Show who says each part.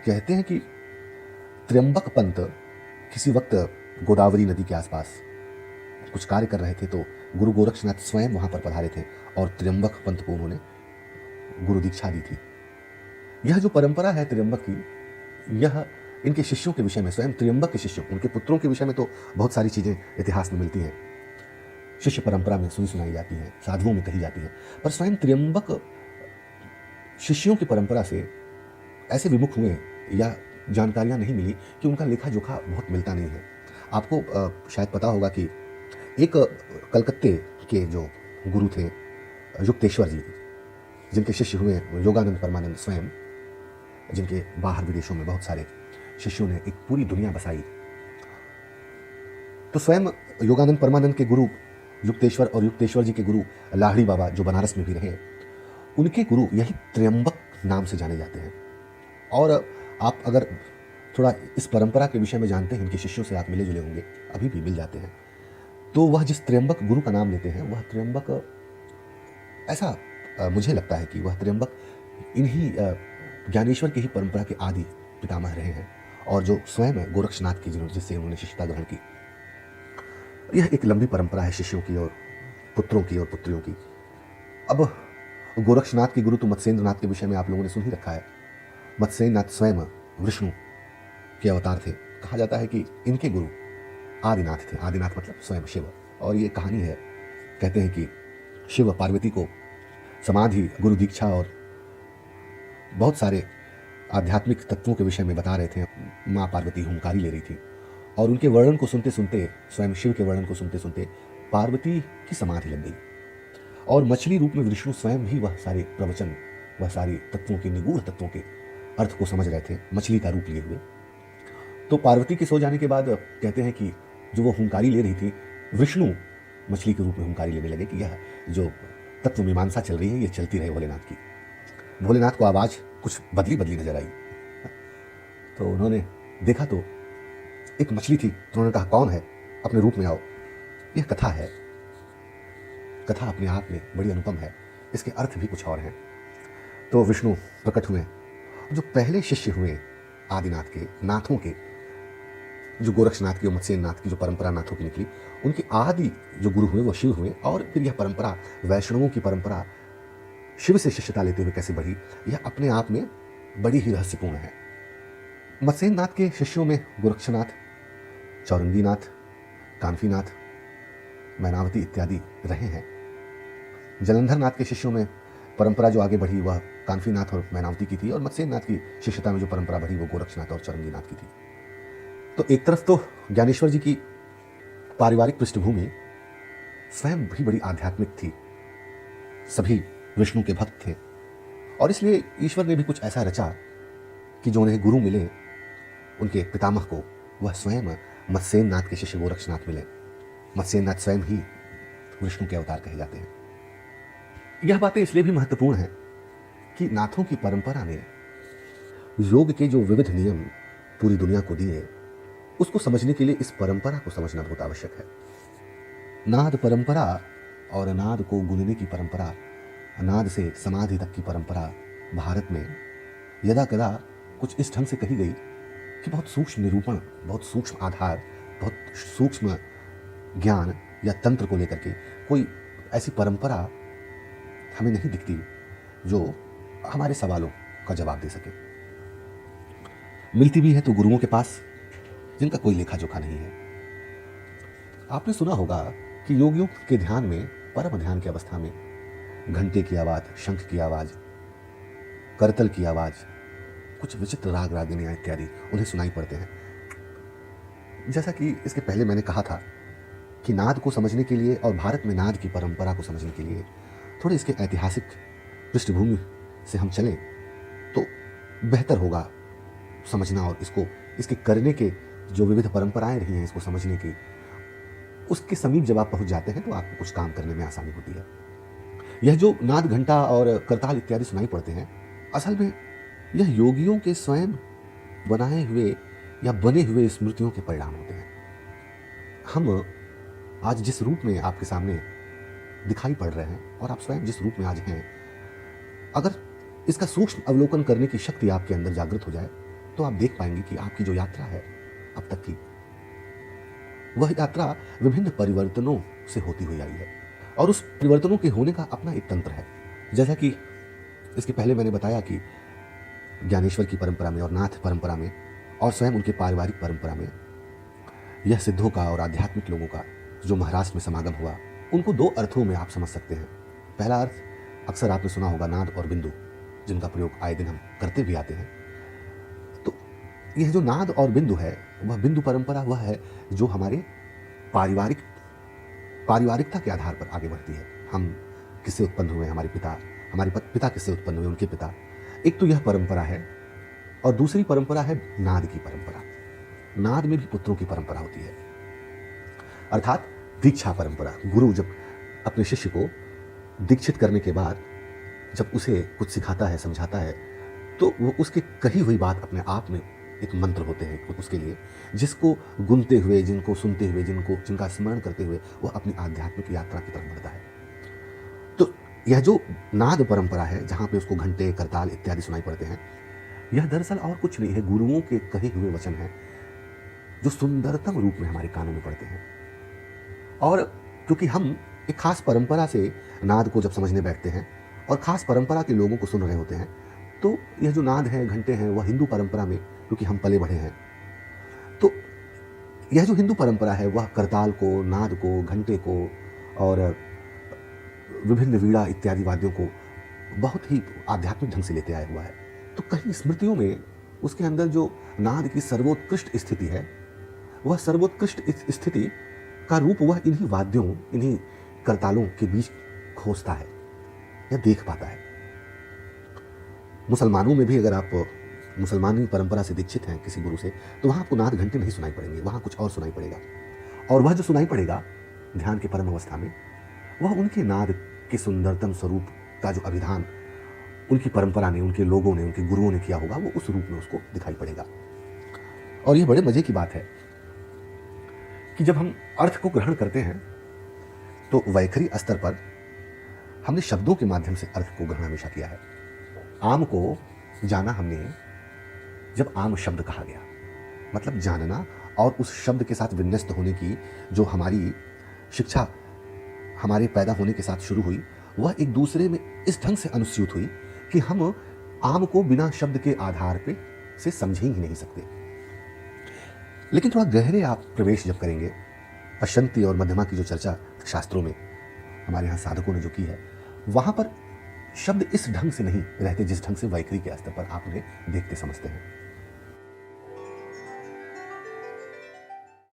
Speaker 1: कहते हैं कि त्र्यंबक पंत किसी वक्त गोदावरी नदी के आसपास कुछ कार्य कर रहे थे तो गुरु गोरक्षनाथ स्वयं वहां पर पधारे थे और त्र्यंबक पंत को उन्होंने गुरु दीक्षा दी थी। यह जो परंपरा है त्र्यंबक की, यह इनके शिष्यों के विषय में, स्वयं त्र्यंबक के शिष्यों, उनके पुत्रों के विषय में तो बहुत सारी चीजें इतिहास में मिलती हैं, शिष्य परंपरा में सुनी सुनाई जाती हैं, साधुओं में कही जाती हैं, पर स्वयं त्र्यंबक शिष्यों की परंपरा से ऐसे विमुख हुए या जानकारियां नहीं मिली कि उनका लेखा जोखा बहुत मिलता नहीं है। आपको शायद पता होगा कि एक कलकत्ते के जो गुरु थे युक्तेश्वर जी, जिनके शिष्य हुए योगानंद परमानंद स्वयं, जिनके बाहर विदेशों में बहुत सारे शिष्यों ने एक पूरी दुनिया बसाई, तो स्वयं योगानंद परमानंद के गुरु युक्तेश्वर और युक्तेश्वर जी के गुरु लाहड़ी बाबा जो बनारस में भी रहे, उनके गुरु यही त्र्यंबक नाम से जाने जाते हैं। और आप अगर थोड़ा इस परंपरा के विषय में जानते हैं, इनके शिष्यों से आप मिले जुले होंगे, अभी भी मिल जाते हैं, तो वह जिस त्र्यंबक गुरु का नाम लेते हैं वह त्र्यंबक, ऐसा मुझे लगता है कि वह त्र्यंबक इन्हीं ज्ञानेश्वर की ही परंपरा के आदि पितामह रहे हैं, और जो स्वयं गोरक्षनाथ की जिससे उन्होंने शिष्यता ग्रहण की। यह एक लंबी परंपरा है शिष्यों की और पुत्रों की और पुत्रियों की। अब गोरक्षनाथ के गुरु तो मत्स्येंद्र नाथ के विषय में आप लोगों ने सुन ही रखा है। मत्स्येंद्र नाथ स्वयं विष्णु के अवतार थे। कहा जाता है कि इनके गुरु आदिनाथ थे। आदिनाथ मतलब स्वयं शिव। और ये कहानी है, कहते हैं कि शिव पार्वती को समाधि, गुरु दीक्षा और बहुत सारे आध्यात्मिक तत्वों के विषय में बता रहे थे। माँ पार्वती हुंकारी ले रही थी और उनके वर्णन को सुनते सुनते, स्वयं शिव के वर्णन को सुनते सुनते पार्वती की समाधि लग गई। और मछली रूप में विष्णु स्वयं भी वह सारे प्रवचन, वह सारी तत्वों के, निगूढ़ तत्वों के अर्थ को समझ रहे थे, मछली का रूप लिए हुए। तो पार्वती के सो जाने के बाद कहते हैं कि जो वो हुंकारी ले रही थी, विष्णु मछली के रूप में हुंकारी लेने लगे कि यह जो तत्व मीमांसा चल रही है ये चलती रहे भोलेनाथ की। भोलेनाथ को आवाज कुछ बदली बदली नजर आई, तो उन्होंने देखा तो एक मछली थी। तो उन्होंने कहा, कौन है, अपने रूप में आओ। यह कथा है, कथा अपने आप में बड़ी अनुपम है, इसके अर्थ भी कुछ और हैं। तो विष्णु प्रकट हुए। जो पहले शिष्य हुए आदिनाथ के, नाथों के, जो गोरक्षनाथ की और मत्स्येंद्र की जो परंपरा नाथों की निकली, उनके आदि जो गुरु हुए वो शिव हुए। और फिर यह परंपरा, वैष्णवों की परंपरा शिव से शिष्यता लेते हुए कैसे बढ़ी, यह अपने आप में बड़ी ही रहस्यपूर्ण है। मत्स्येंद्र नाथ के शिष्यों में गोरक्षनाथ, चौरंगीनाथ, कानफीनाथ, मैनावती इत्यादि रहे हैं। जलंधर नाथ के शिष्यों में परंपरा जो आगे बढ़ी वह कानफीनाथ और मैनावती की थी, और मत्स्येंद्र नाथ की शिष्यता में जो परंपरा बढ़ी वो गोरक्षनाथ और चौरंगीनाथ की थी। तो एक तरफ तो ज्ञानेश्वर जी की पारिवारिक पृष्ठभूमि स्वयं भी बड़ी आध्यात्मिक थी, सभी विष्णु के भक्त थे, और इसलिए ईश्वर ने भी कुछ ऐसा रचा कि जो उन्हें गुरु मिले, उनके पितामह को, वह स्वयं मत्स्येंद्र नाथ के शिष्य गोरक्षनाथ मिले। मत्स्येंद्र नाथ स्वयं ही विष्णु के अवतार कहे जाते हैं। यह बातें इसलिए भी महत्वपूर्ण हैं कि नाथों की परंपरा ने योग के जो विविध नियम पूरी दुनिया को दिए, उसको समझने के लिए इस परंपरा को समझना बहुत आवश्यक है। नाद परंपरा और नाद को गुनने की परंपरा, नाद से समाधि तक की परंपरा भारत में यदा कदा कुछ इस ढंग से कही गई कि बहुत सूक्ष्म निरूपण, बहुत सूक्ष्म आधार, बहुत सूक्ष्म ज्ञान या तंत्र को लेकर के कोई ऐसी परंपरा हमें नहीं दिखती जो हमारे सवालों का जवाब दे सके। मिलती भी है तो गुरुओं के पास जिनका कोई लेखा जोखा नहीं है। आपने सुना होगा कि योगियों के ध्यान में, परम ध्यान की अवस्था में, घंटे की आवाज, शंख की आवाज, करतल की आवाज, कुछ विचित्र राग रागिनियां इत्यादि उन्हें सुनाई पड़ते हैं। जैसा कि इसके पहले मैंने कहा था कि नाद को समझने के लिए और भारत में नाद की परंपरा को समझने के लिए थोड़े इसके ऐतिहासिक पृष्ठभूमि से हम चलें तो बेहतर होगा समझना, और इसको, इसके करने के जो विविध परंपराएं रही हैं, इसको समझने की, उसके समीप जब आप पहुंच जाते हैं तो आपको कुछ काम करने में आसानी होती है। यह जो नाद, घंटा और करताल इत्यादि सुनाई पड़ते हैं, असल में यह योगियों के स्वयं बनाए हुए या बने हुए स्मृतियों के परिणाम होते हैं। हम आज जिस रूप में आपके सामने दिखाई पड़ रहे हैं और आप स्वयं जिस रूप में आज हैं, अगर इसका सूक्ष्म अवलोकन करने की शक्ति आपके अंदर जागृत हो जाए तो आप देख पाएंगे कि आपकी जो यात्रा है अब तक की, वह यात्रा विभिन्न परिवर्तनों से होती हुई आई है और उस परिवर्तनों के होने का अपना एक तंत्र है। जैसा कि इसके पहले मैंने बताया कि ज्ञानेश्वर की परंपरा में और नाथ परंपरा में और स्वयं उनके पारिवारिक परंपरा में यह सिद्धों का और आध्यात्मिक लोगों का जो महाराष्ट्र में समागम हुआ, उनको दो अर्थों में आप समझ सकते हैं। पहला अर्थ अक्सर आपने सुना होगा नाद और बिंदु, जिनका प्रयोग आए दिन हम करते भी आते हैं। तो यह जो नाद और बिंदु है, वह बिंदु परंपरा वह है जो हमारे पारिवारिकता के आधार पर आगे बढ़ती है। हम किससे उत्पन्न हुए, हमारे पिता किससे उत्पन्न हुए, उनके पिता। एक तो यह परंपरा है और दूसरी परंपरा है नाद की परंपरा। नाद में भी पुत्रों की परंपरा होती है, अर्थात दीक्षा परंपरा। गुरु जब अपने शिष्य को दीक्षित करने के बाद जब उसे कुछ सिखाता है, समझाता है, तो वो उसके कही हुई बात अपने आप में एक मंत्र होते हैं उसके लिए, जिसको गुनते हुए, जिनको सुनते हुए, जिनका स्मरण करते हुए वह अपनी आध्यात्मिक यात्रा की तरफ बढ़ता है। तो यह जो नाद परंपरा है, जहाँ पे उसको घंटे, करताल इत्यादि सुनाई पड़ते हैं, यह दरअसल और कुछ नहीं है, गुरुओं के कहे हुए वचन हैं जो सुंदरतम रूप में हमारे कानों में पड़ते हैं। और क्योंकि हम एक खास परंपरा से नाद को जब समझने बैठते हैं और खास परंपरा के लोगों को सुन रहे होते हैं, तो यह जो नाद है, घंटे हैं, वह हिंदू परंपरा में क्योंकि हम पले बढ़े हैं, तो यह जो हिंदू परंपरा है वह करताल को, नाद को, घंटे को और विभिन्न वीणा इत्यादि वाद्यों को बहुत ही आध्यात्मिक ढंग से लेते आया हुआ है। तो कहीं स्मृतियों में उसके अंदर जो नाद की सर्वोत्कृष्ट स्थिति है, वह सर्वोत्कृष्ट स्थिति का रूप वह इन्हीं वाद्यों, इन्हीं करतालों के बीच खोजता है या देख पाता है। मुसलमानों में भी अगर आप मुसलमानी परंपरा से दीक्षित हैं किसी गुरु से, तो वहाँ आपको नाद घंटे नहीं सुनाई पड़ेंगे, वहाँ कुछ और सुनाई पड़ेगा। और वह जो सुनाई पड़ेगा ध्यान के परम अवस्था में, वह उनके नाद के सुंदरतम स्वरूप का जो अभिधान उनकी परंपरा ने, उनके लोगों ने, उनके गुरुओं ने किया होगा, वो उस रूप में उसको दिखाई पड़ेगा। और यह बड़े मजे की बात है कि जब हम अर्थ को ग्रहण करते हैं तो वैखरी स्तर पर हमने शब्दों के माध्यम से अर्थ को ग्रहण हमेशा किया है। आम को जाना हमने जब आम शब्द कहा गया, मतलब जानना, और उस शब्द के साथ विन्यस्त होने की जो हमारी शिक्षा हमारे पैदा होने के साथ शुरू हुई, वह एक दूसरे में इस ढंग से अनुस्यूत हुई कि हम आम को बिना शब्द के आधार पे से समझ ही नहीं सकते। लेकिन थोड़ा गहरे आप प्रवेश जब करेंगे, अशंति और मध्यमा की जो चर्चा शास्त्रों में हमारे यहाँ साधकों ने जो की है, वहाँ पर शब्द इस ढंग से नहीं रहते जिस ढंग से वैखरी के स्तर पर आप उन्हें देखते समझते हैं।